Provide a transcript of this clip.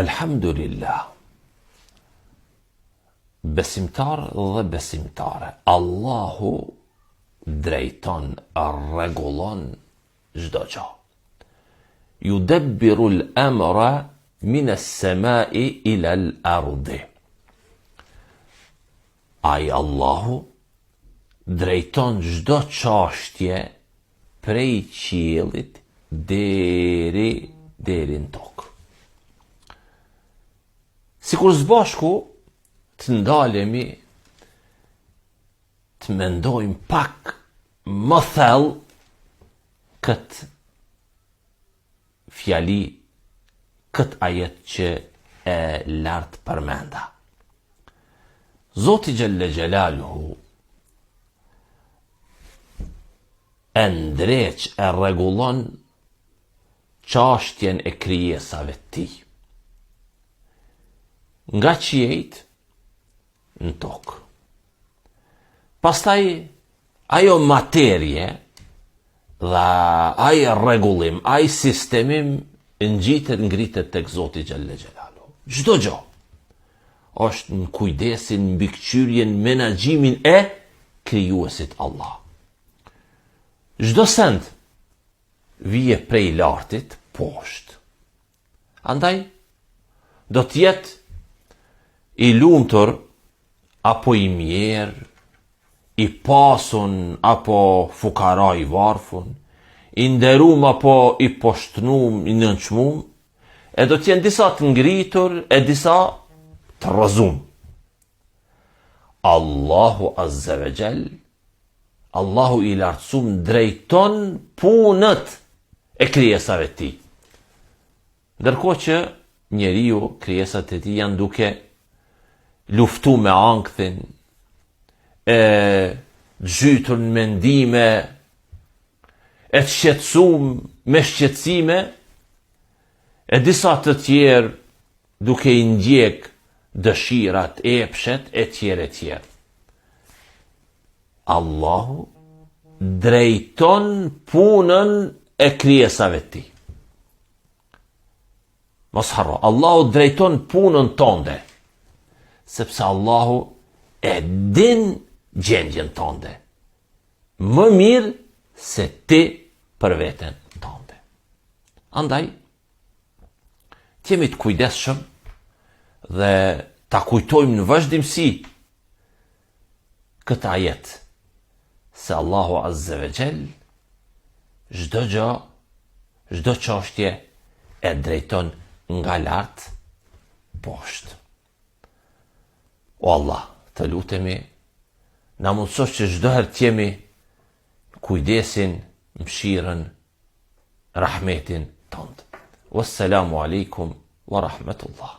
Elhamdulillah, besimtar dhe besimtare, Allahu drejton, rregullon çdo gjë. Yudabbiru al-amra min as-samai ila al-ardi. Ai Allahu drejton çdo çështje prej qiellit deri në tokë. Sikur zbashku të ndalemi të mendojmë pak më thellë këtë fjali, këtë ajet që e lartë përmenda. Zoti Gjelle Gjelaluhu e ndreq, e rregullon çështjen e krijesave të tij. Nga qiejt në tokë. Pastaj ajo materje dhe ai rregullim, ai sistemim ngjitet, ngritet tek Zoti Gjelle Gjelaluhu. Çdo gjë është në kujdesin, mbikëqyrjen, menaxhimin e krijuesit Allah. Çdo send vije prej lartit poshtë. Andaj do të jetë i lumtur apo i mirë, i pasun apo fukara i varfun, i nderum apo i poshtnum, i nënçmum, e do të jenë disa të ngritur e disa të rrëzum. Allahu Azza wa Jall, Allahu i lartësum, drejton punët e krijesave të tij. Ndërkohë që njeriu, krijesat e tij janë duke luftu me ankthin, e gjytur në mendime, e të shqetësum me shqetësime, e disa të tjerë duke i ndjek dëshirat, epshet, e tjerë. Allahu drejton punën e krijesave të tij. Mos harro, Allahu drejton punën tënde, sepse Allahu e din gjendjen tënde më mirë se ti për veten tënde. Andaj, jemi të kujdesshëm dhe ta kujtojmë në vazhdimsi këtë ajet, se Allahu Azza wa Jall çdo gjë, çdo çështje e drejton nga lart poshtë. O Allah, të lutemi, na mundësosh që çdo herë të jemi kujdesin, mëshirën, rahmetin tënd. Wassalamu alaikum wa rahmatullah.